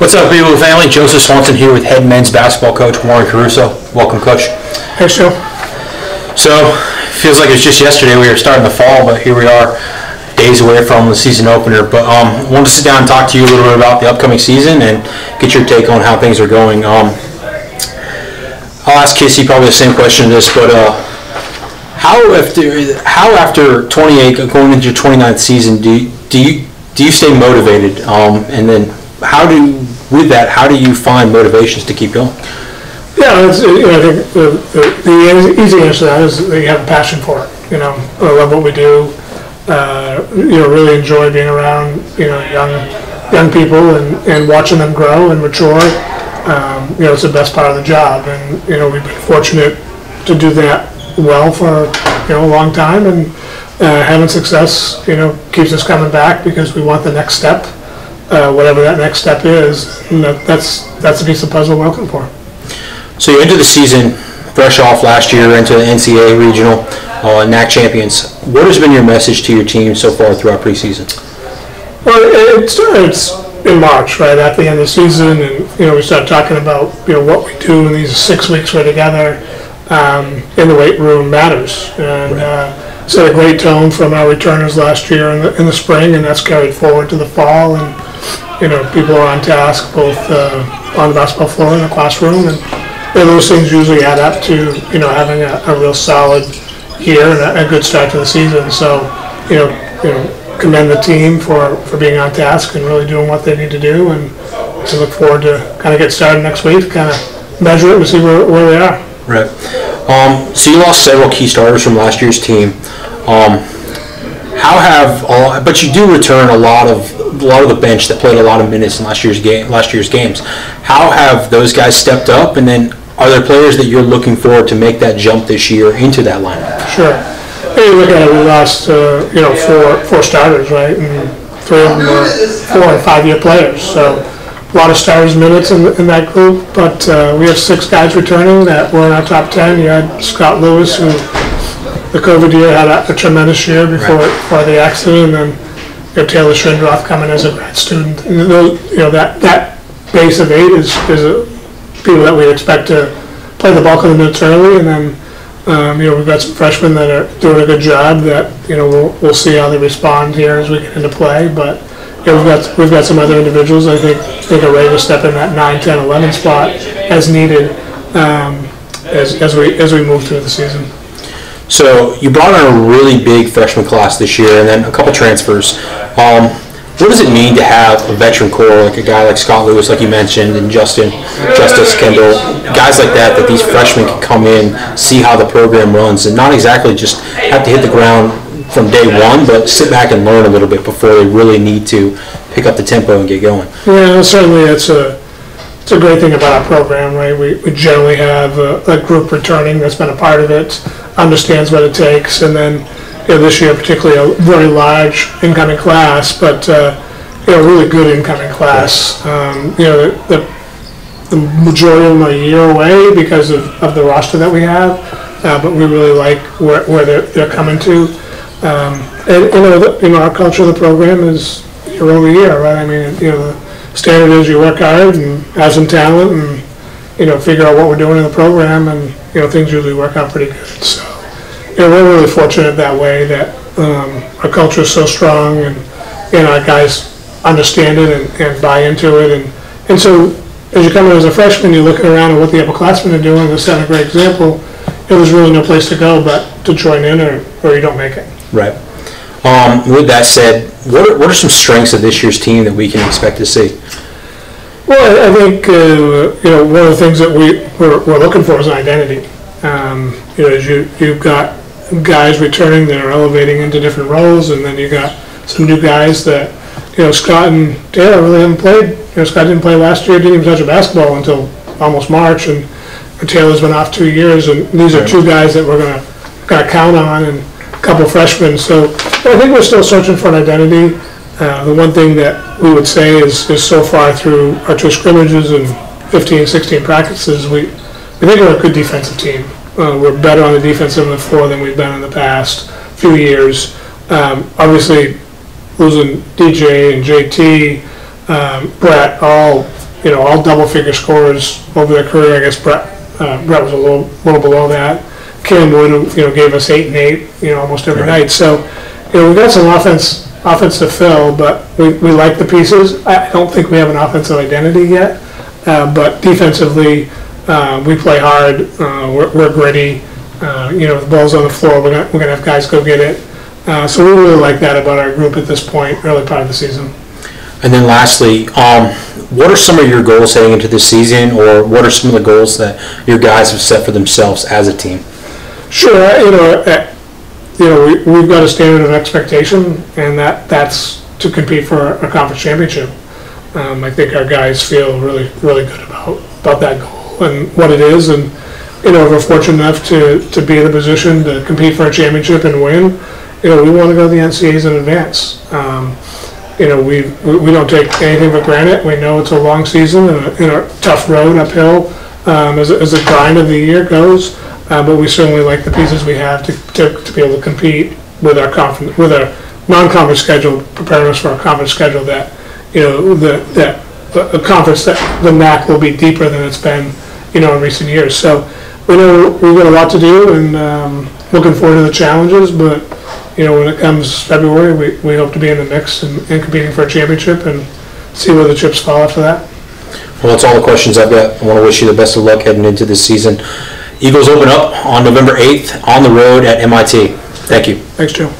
What's up, people family? Joseph Swanson here with head men's basketball coach Warren Caruso. Welcome, Coach. Thanks, Joe. So, feels like it was just yesterday we were starting the fall, but here we are, days away from the season opener. But wanted to sit down and talk to you a little bit about the upcoming season and get your take on how things are going. I'll ask Kissy probably the same question to this, but how after 28 going into your 29th season do you stay motivated? And then how do you find motivations to keep going? Yeah, I think the easy answer to that is that you have a passion for it. I love what we do. Really enjoy being around young people and watching them grow and mature. It's the best part of the job, and we've been fortunate to do that well for a long time, and having success keeps us coming back because we want the next step, whatever that next step is, and that's the piece of puzzle we're looking for. So you enter the season fresh off last year into the NCAA regional NAC champions. What has been your message to your team so far throughout preseason? Well, it starts in March, right at the end of the season, and we start talking about what we do in these 6 weeks we're together in the weight room matters, and set a great tone from our returners last year in the spring, and that's carried forward to the fall, and people are on task both on the basketball floor and the classroom, and those things usually add up to having a real solid year and a good start to the season. So commend the team for being on task and really doing what they need to do, and to look forward to kind of get started next week, kind of measure it and see where they are. Right. So you lost several key starters from last year's team. But you do return a lot of the bench that played a lot of minutes in last year's games. How have those guys stepped up, and then are there players that you're looking forward to make that jump this year into that lineup? Sure. Hey, look at it. We lost four starters, right, and 3 of them were 4- and 5-year players. So a lot of starters minutes in that group, but we have 6 guys returning that were in our top 10. You had Scott Lewis, who the COVID year had a tremendous year before the accident, and then Taylor Schindroth coming as a grad student. And that base of 8 is people that we expect to play the bulk of the minutes early, and then we've got some freshmen that are doing a good job that we'll see how they respond here as we get into play. But we've got some other individuals I think are ready to step in that 9, 10, 11 spot as needed as we move through the season. So you brought on a really big freshman class this year, and then a couple transfers. What does it mean to have a veteran core, like a guy like Scott Lewis, like you mentioned, and Justice Kendall, guys like that these freshmen can come in, see how the program runs, and not exactly just have to hit the ground from day one, but sit back and learn a little bit before they really need to pick up the tempo and get going? Yeah, certainly it's a great thing about our program, right? We generally have a group returning that's been a part of it, understands what it takes, and then this year particularly a very large incoming class, but a really good incoming class. The majority of them are a year away because of the roster that we have, but we really like where they're coming to. And our culture of the program is year over year, right? I mean, the standard is you work hard and have some talent, and figure out what we're doing in the program, and things usually work out pretty good. So we're really fortunate that way, that our culture is so strong, and our guys understand it and buy into it, and so as you come in as a freshman, you're looking around at what the upperclassmen are doing. They're setting a great example. There's really no place to go but to join in, or you don't make it. Right. With that said, what are some strengths of this year's team that we can expect to see? Well, I think one of the things that we're looking for is an identity. You've got guys returning that are elevating into different roles, and then you got some new guys that Scott and Taylor really haven't played. Scott didn't play last year, didn't even touch a basketball until almost March, and Taylor's been off 2 years, and these are 2 guys that we're gonna count on, and a couple of freshmen. So I think we're still searching for an identity. The one thing that we would say is so far through our 2 scrimmages and 15, 16 practices, we think we're a good defensive team. We're better on the defensive end of the floor than we've been in the past few years. Obviously, losing DJ and JT, Brett, all all double-figure scorers over their career. I guess Brett was a little below that. Cam Wood, gave us 8 and 8, almost every night. So, we've got some offense to fill, but we like the pieces. I don't think we have an offensive identity yet, but defensively, we play hard. We're gritty. The ball's on the floor. We're gonna have guys go get it. So we really like that about our group at this point, early part of the season. And then lastly, what are some of your goals heading into this season, or what are some of the goals that your guys have set for themselves as a team? Sure, we've got a standard of expectation, and that's to compete for a conference championship. I think our guys feel really, really good about that goal and what it is, and we're fortunate enough to be in a position to compete for a championship and win. We want to go to the NCAAs in advance. We don't take anything for granted. We know it's a long season and a tough road uphill as the grind of the year goes. But we certainly like the pieces we have to be able to compete with our non-conference schedule, preparing us for a conference schedule that a conference that the MAC will be deeper than it's been in recent years. So we know we've got a lot to do, and looking forward to the challenges. But when it comes February, we hope to be in the mix and competing for a championship and see where the chips fall after that. Well, that's all the questions I've got. I want to wish you the best of luck heading into this season. Eagles open up on November 8th on the road at MIT. Thank you. Thanks, Joe.